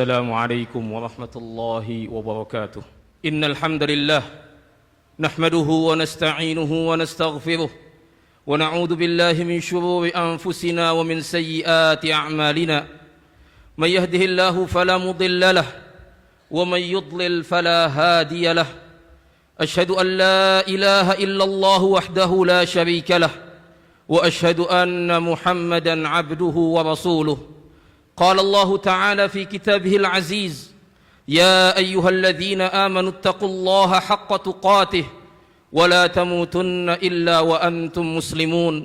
السلام عليكم ورحمة الله وبركاته. إن الحمد لله نحمده ونستعينه ونستغفره ونعوذ بالله من شرور أنفسنا ومن سيئات أعمالنا. من يهده الله فلا مضل له ومن يضلل فلا هادي له. أشهد أن لا إله إلا الله وحده لا شريك له وأشهد أن محمدا عبده ورسوله. قال الله تعالى في كتابه العزيز: يا أيها الذين آمنوا اتقوا الله حق تقاته ولا تموتن إلا وأنتم مسلمون.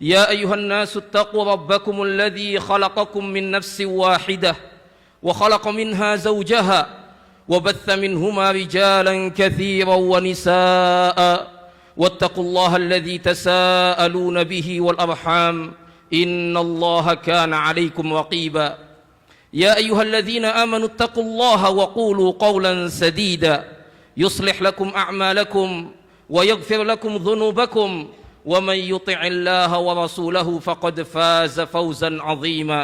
يا أيها الناس اتقوا ربكم الذي خلقكم من نفس واحدة وخلق منها زوجها وبث منهما رجالا كثيرا ونساء واتقوا الله الذي تساءلون به والأرحام إن الله كان عليكم رقيبا. يا أيها الذين آمنوا اتقوا الله وقولوا قولا سديدا يصلح لكم أعمالكم ويغفر لكم ذنوبكم ومن يطع الله ورسوله فقد فاز فوزا عظيما.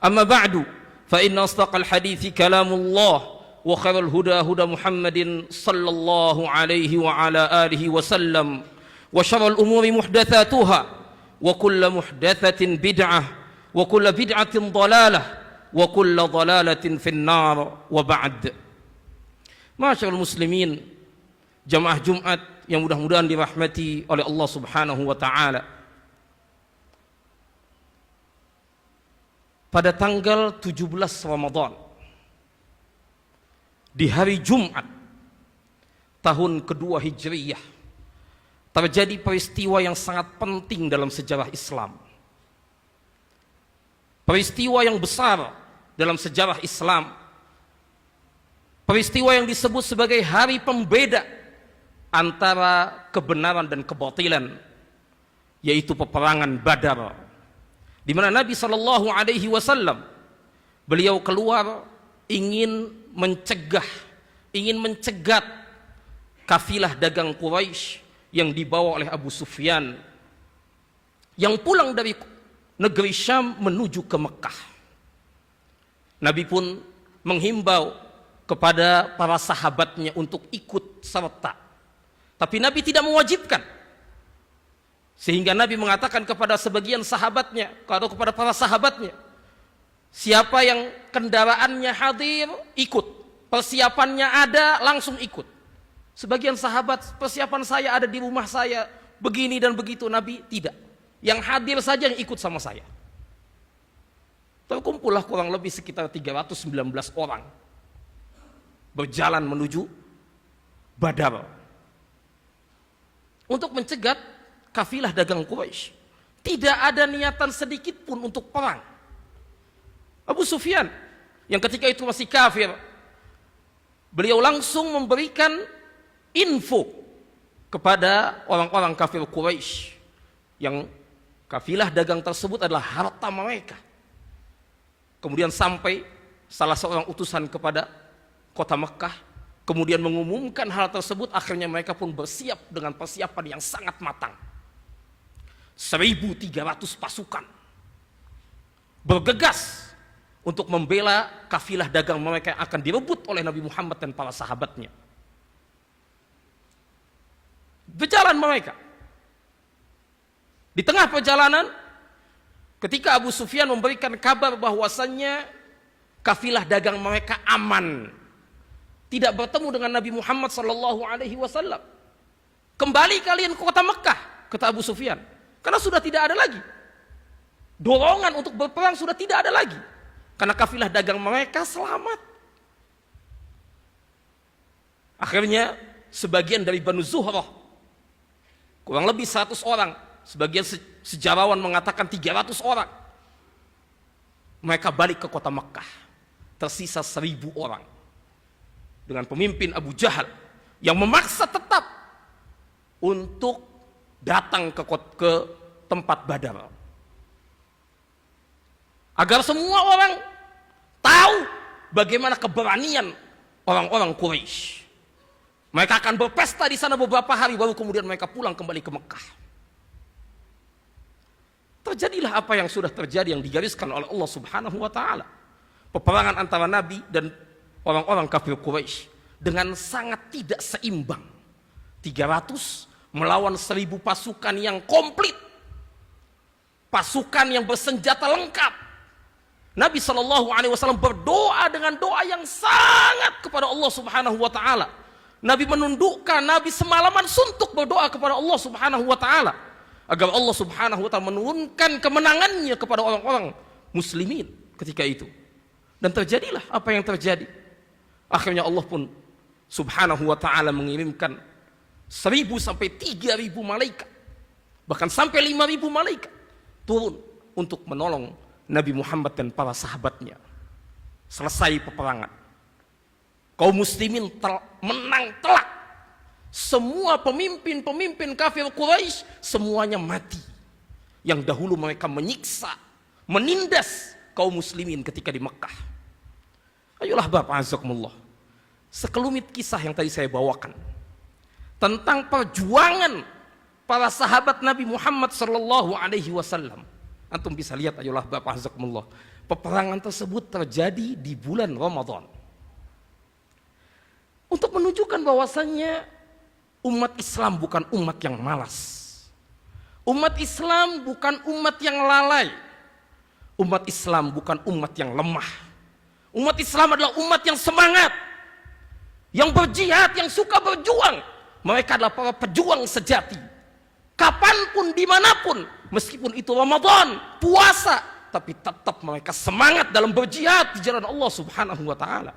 أما بعد فإن أصدق الحديث كلام الله وخير الهدى هدى محمد صلى الله عليه وعلى آله وسلم وشر الأمور محدثاتها وكل محدثة بدعة وكل بدعة ضلالة وكل ضلالة في النار. وبعد. Masyaallah muslimin, jamaah Jumat yang mudah-mudahan dirahmati oleh Allah Subhanahu wa taala. Pada tanggal 17 Ramadan di hari Jumat tahun kedua Hijriyah terjadi peristiwa yang sangat penting dalam sejarah Islam. Peristiwa yang besar dalam sejarah Islam. Peristiwa yang disebut sebagai hari pembeda antara kebenaran dan kebatilan, yaitu peperangan Badar, di mana Nabi sallallahu alaihi wasallam beliau keluar ingin mencegat kafilah dagang Quraisy yang dibawa oleh Abu Sufyan yang pulang dari negeri Syam menuju ke Mekah. Nabi pun menghimbau kepada para sahabatnya untuk ikut serta, tapi Nabi tidak mewajibkan, sehingga Nabi mengatakan kepada sebagian sahabatnya atau kepada para sahabatnya, siapa yang kendaraannya hadir ikut, persiapannya ada langsung ikut. Sebagian sahabat, persiapan saya ada di rumah saya, begini dan begitu. Nabi tidak, yang hadir saja yang ikut sama saya. Terkumpullah kurang lebih sekitar 319 orang berjalan menuju Badar untuk mencegat kafilah dagang Quraisy. Tidak ada niatan sedikit pun untuk perang. Abu Sufyan yang ketika itu masih kafir, beliau langsung memberikan info kepada orang-orang kafir Quraisy yang kafilah dagang tersebut adalah harta mereka. Kemudian sampai salah seorang utusan kepada kota Mekah, kemudian mengumumkan hal tersebut. Akhirnya mereka pun bersiap dengan persiapan yang sangat matang. 1.300 pasukan bergegas untuk membela kafilah dagang mereka yang akan direbut oleh Nabi Muhammad dan para sahabatnya. Berjalan mereka. Di tengah perjalanan, ketika Abu Sufyan memberikan kabar bahwasannya kafilah dagang mereka aman, tidak bertemu dengan Nabi Muhammad sallallahu alaihi wasallam. Kembali kalian ke kota Mekah, kata Abu Sufyan, karena sudah tidak ada lagi dorongan untuk berperang, sudah tidak ada lagi, karena kafilah dagang mereka selamat. Akhirnya sebagian dari Banu Zuhrah, kurang lebih 100 orang, sebagian sejarawan mengatakan 300 orang, mereka balik ke kota Mekah. Tersisa 1.000 orang dengan pemimpin Abu Jahal yang memaksa tetap untuk datang ke tempat Badar, agar semua orang tahu bagaimana keberanian orang-orang Quraisy. Mereka akan berpesta di sana beberapa hari, baru kemudian mereka pulang kembali ke Mekah. Terjadilah apa yang sudah terjadi, yang digariskan oleh Allah Subhanahu wa taala. Peperangan antara Nabi dan orang-orang kafir Quraisy dengan sangat tidak seimbang. 300 melawan 1000 pasukan yang komplit. Pasukan yang bersenjata lengkap. Nabi SAW berdoa dengan doa yang sangat kepada Allah Subhanahu wa taala. Nabi menundukkan, Nabi semalaman suntuk berdoa kepada Allah Subhanahu wa taala agar Allah Subhanahu wa taala menurunkan kemenangannya kepada orang-orang muslimin ketika itu. Dan terjadilah apa yang terjadi. Akhirnya Allah pun Subhanahu wa taala mengirimkan 1000 sampai 3000 malaikat, bahkan sampai 5000 malaikat turun untuk menolong Nabi Muhammad dan para sahabatnya. Selesai peperangan, kaum muslimin menang telak. Semua pemimpin-pemimpin kafir Quraisy semuanya mati. Yang dahulu mereka menyiksa, menindas kaum muslimin ketika di Mekah. Ayolah Bapak azakumullah, sekelumit kisah yang tadi saya bawakan tentang perjuangan para sahabat Nabi Muhammad sallallahu alaihi wasallam. Antum bisa lihat, ayolah Bapak azakumullah, peperangan tersebut terjadi di bulan Ramadan. Untuk menunjukkan bahwasannya umat Islam bukan umat yang malas. Umat Islam bukan umat yang lalai. Umat Islam bukan umat yang lemah. Umat Islam adalah umat yang semangat, yang berjihad, yang suka berjuang. Mereka adalah para pejuang sejati. Kapanpun, dimanapun, meskipun itu Ramadan, puasa, tapi tetap mereka semangat dalam berjihad di jalan Allah Subhanahu wa taala.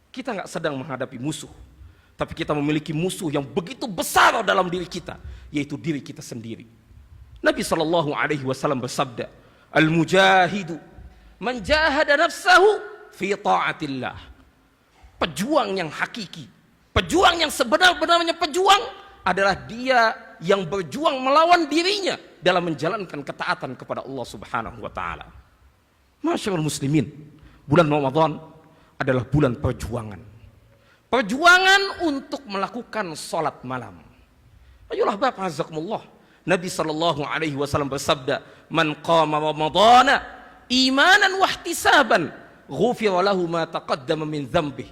Kita nggak sedang menghadapi musuh, tapi kita memiliki musuh yang begitu besar dalam diri kita, yaitu diri kita sendiri. Nabi SAW bersabda, "Al-mujahidu man jahada nafsahu fi ta'atillah." Pejuang yang hakiki, pejuang yang sebenar-benarnya pejuang adalah dia yang berjuang melawan dirinya dalam menjalankan ketaatan kepada Allah Subhanahu wa taala. Masyaallah muslimin, bulan Ramadan adalah bulan perjuangan. Perjuangan untuk melakukan salat malam. Ayolah Bapak azakumullah, Nabi SAW bersabda, "Man qama ramadhana imanan wahtisaban ghufira lahu ma taqaddama min dzambih."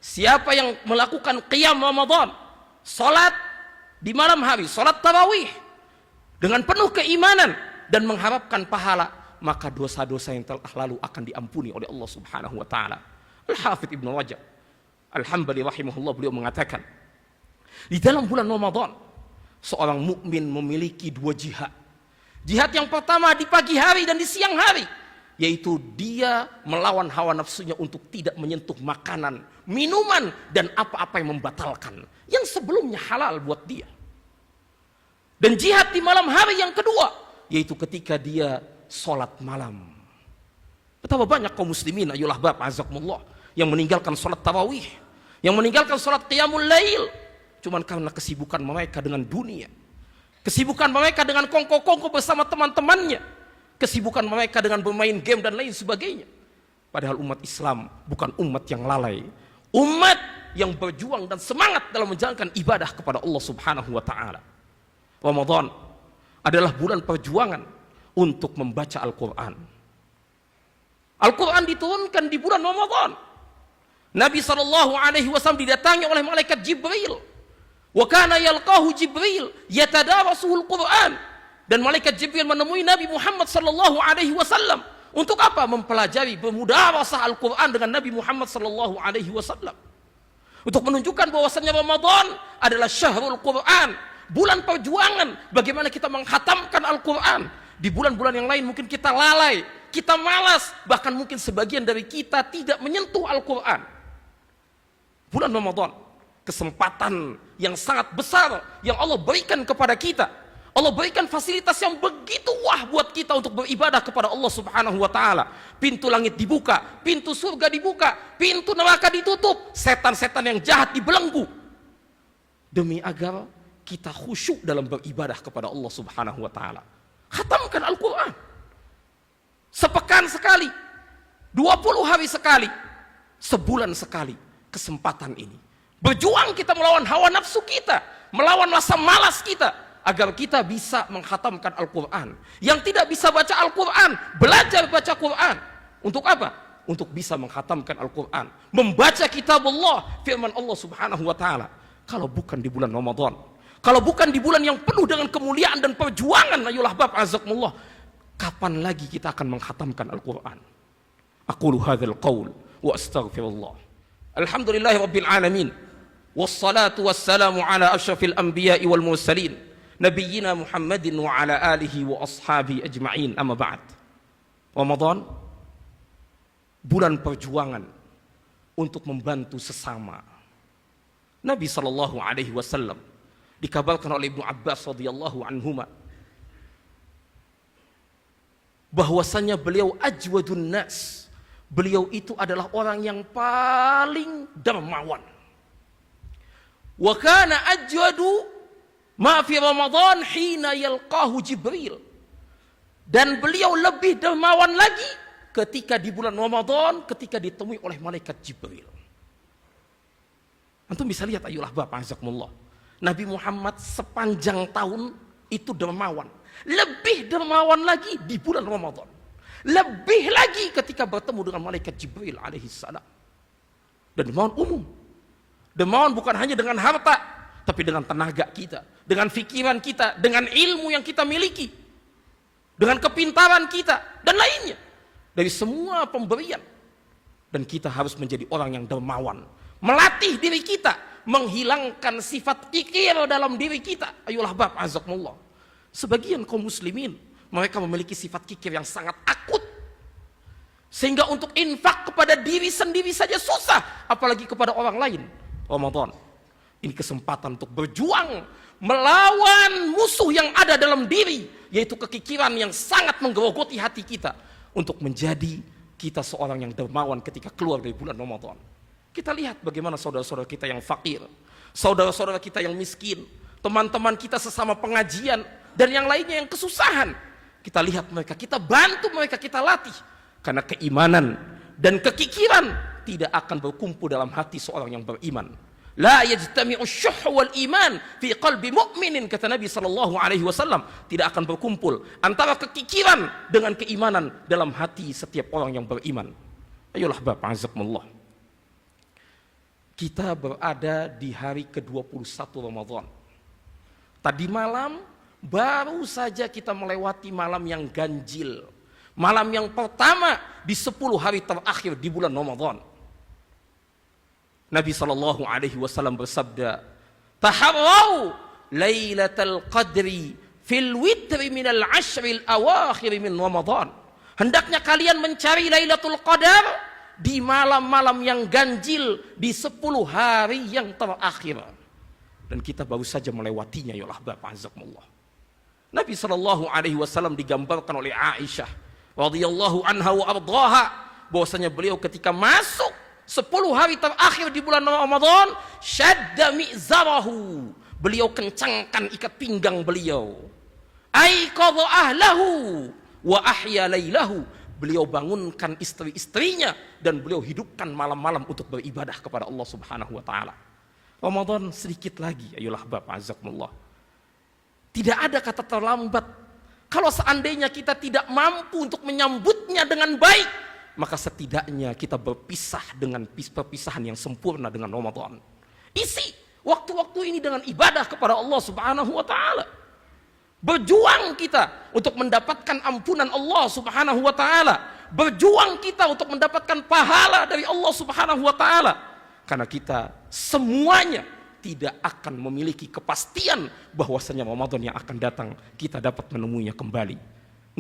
Siapa yang melakukan qiyam Ramadan, salat di malam hari, salat tarawih dengan penuh keimanan dan mengharapkan pahala, maka dosa-dosa yang telah lalu akan diampuni oleh Allah Subhanahu wa taala. Al-Hafidz Ibnu Rajab Al-Hambali rahimahullah, beliau mengatakan, di dalam bulan Ramadan seorang mukmin memiliki 2 jihad. Jihad yang pertama di pagi hari dan di siang hari, yaitu dia melawan hawa nafsunya untuk tidak menyentuh makanan, minuman, dan apa-apa yang membatalkan, yang sebelumnya halal buat dia. Dan jihad di malam hari yang kedua, yaitu ketika dia sholat malam. Betapa banyak kaum muslimin, ayolah Bapak azakumullah, yang meninggalkan sholat tarawih, yang meninggalkan sholat qiyamul lail, cuman karena kesibukan mereka dengan dunia, kesibukan mereka dengan kongko-kongko bersama teman-temannya, kesibukan mereka dengan bermain game dan lain sebagainya. Padahal umat Islam bukan umat yang lalai, umat yang berjuang dan semangat dalam menjalankan ibadah kepada Allah Subhanahu wa taala. Ramadan adalah bulan perjuangan untuk membaca Al-Quran. Al-Quran diturunkan di bulan Ramadan. Nabi SAW didatangi oleh malaikat Jibril. Wa kana yalqahu Jibril yatadarasuhul Quran. Dan malaikat Jibril menemui Nabi Muhammad SAW. Untuk apa? Mempelajari, bermudarasah Al-Quran dengan Nabi Muhammad SAW. Untuk menunjukkan bahwasannya Ramadan adalah syahrul Quran, bulan perjuangan. Bagaimana kita menghatamkan Al-Quran. Di bulan-bulan yang lain mungkin kita lalai, kita malas, bahkan mungkin sebagian dari kita tidak menyentuh Al-Quran. Bulan Ramadan, kesempatan yang sangat besar yang Allah berikan kepada kita. Allah berikan fasilitas yang begitu wah buat kita untuk beribadah kepada Allah Subhanahu wa taala. Pintu langit dibuka, pintu surga dibuka, pintu neraka ditutup, setan-setan yang jahat dibelenggu. Demi agar kita khusyuk dalam beribadah kepada Allah Subhanahu wa taala. Khatamkan Al-Quran. Sepekan sekali, 20 hari sekali, sebulan sekali, kesempatan ini. Berjuang kita melawan hawa nafsu kita, melawan rasa malas kita, agar kita bisa menghatamkan Al-Quran. Yang tidak bisa baca Al-Quran, belajar baca Quran. Untuk apa? untuk bisa menghatamkan Al-Quran, membaca kitab Allah, firman Allah subhanahu wa ta'ala. Kalau bukan di bulan Ramadan, kalau bukan di bulan yang penuh dengan kemuliaan dan perjuangan, ayolah bab azakumullah, kapan lagi kita akan menghatamkan Al-Quran? Aqulu hadzal qaul wa astaghfirullah. Alhamdulillahi rabbil alamin, wassalatu wassalamu ala asyrafil anbiya'i wal mursalin, nabiyyina Muhammadin wa ala alihi wa ashabi ajma'in, amma ba'd. Ramadan, bulan perjuangan untuk membantu sesama. Nabi SAW dikabarkan oleh Ibnu Abbas radhiyallahu anhuma bahwasanya beliau ajwadun nas, beliau itu adalah orang yang paling dermawan. Wa kana ajwadu ma fi Ramadan hina yalqahu Jibril, dan beliau lebih dermawan lagi ketika di bulan Ramadan, ketika ditemui oleh malaikat Jibril. Antum bisa lihat ayolah bapak azakumullah, Nabi Muhammad sepanjang tahun itu dermawan, lebih dermawan lagi di bulan Ramadan, lebih lagi ketika bertemu dengan malaikat Jibril alaihissalam. Dan dermawan umum, dermawan bukan hanya dengan harta, tapi dengan tenaga kita, dengan pikiran kita, dengan ilmu yang kita miliki, dengan kepintaran kita dan lainnya, dari semua pemberian. Dan kita harus menjadi orang yang dermawan, melatih diri kita, menghilangkan sifat kikir dalam diri kita. Ayolah bab azakumullah. Sebagian kaum muslimin, mereka memiliki sifat kikir yang sangat akut, sehingga untuk infak kepada diri sendiri saja susah, apalagi kepada orang lain. Ramadan ini kesempatan untuk berjuang melawan musuh yang ada dalam diri, yaitu kekikiran yang sangat menggerogoti hati kita, untuk menjadi kita seorang yang dermawan ketika keluar dari bulan Ramadan. Kita lihat bagaimana saudara-saudara kita yang fakir, saudara-saudara kita yang miskin, teman-teman kita sesama pengajian, dan yang lainnya yang kesusahan. Kita lihat mereka, kita bantu mereka, kita latih. Karena keimanan dan kekikiran tidak akan berkumpul dalam hati seorang yang beriman. La yajtami'u syuh wal iman fi qalbi mu'minin, kata Nabi SAW. Tidak akan berkumpul antara kekikiran dengan keimanan dalam hati setiap orang yang beriman. Ayolah bapak azakumullah, kita berada di hari ke-21 Ramadan. Tadi malam baru saja kita melewati malam yang ganjil, malam yang pertama di 10 hari terakhir di bulan Ramadan. Nabi SAW bersabda, taharrau lailatul qadri fil witri minal ashril awakhir min Ramadan. Hendaknya kalian mencari Lailatul Qadar di malam-malam yang ganjil, di 10 hari yang terakhir. Dan kita baru saja melewatinya, ya Allah bapak azakumullah. Nabi SAW digambarkan oleh Aisyah radhiyallahu anha wa ardhaha, bahwasanya beliau ketika masuk 10 hari terakhir di bulan Ramadan, syadda mi'zarahu, beliau kencangkan ikat pinggang beliau, aiqadha ahlahu wa ahya lailahu, beliau bangunkan istri-istrinya dan beliau hidupkan malam-malam untuk beribadah kepada Allah Subhanahu wa taala. Ramadan sedikit lagi, ayolah bapak azakumullah. Tidak ada kata terlambat. Kalau seandainya kita tidak mampu untuk menyambutnya dengan baik, maka setidaknya kita berpisah dengan perpisahan yang sempurna dengan Ramadan. Isi waktu-waktu ini dengan ibadah kepada Allah Subhanahu wa taala. Berjuang kita untuk mendapatkan ampunan Allah Subhanahu wa taala. Berjuang kita untuk mendapatkan pahala dari Allah Subhanahu wa taala. Karena kita semuanya tidak akan memiliki kepastian bahwasanya Ramadan yang akan datang kita dapat menemuinya kembali.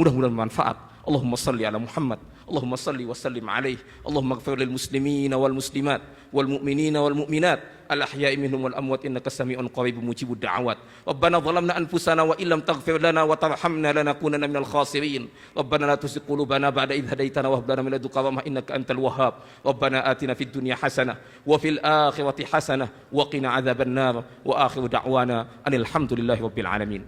Mudah-mudahan bermanfaat. Allahumma salli ala Muhammad, Allahumma salli wa sallim alaihi, Allahumma ighfir lil muslimina wal muslimat wal mu'minina wal mu'minat al ahya'i minhum wal amwat innaka sami'un qaribun mujibud da'awat. Rabbana zalamna anfusana wa illam taghfir lana wa tarhamna lanakunanna minal khasirin. Rabbana la tuzigh qulubana ba'da idh hadaytana wa hab lana min ladunka rahmah innaka antal wahhab. Rabbana atina fid dunya hasanah wa fil akhirati hasanah wa qina adzaban nar wa akhiru da'wana anil hamdulillahi rabbil alamin.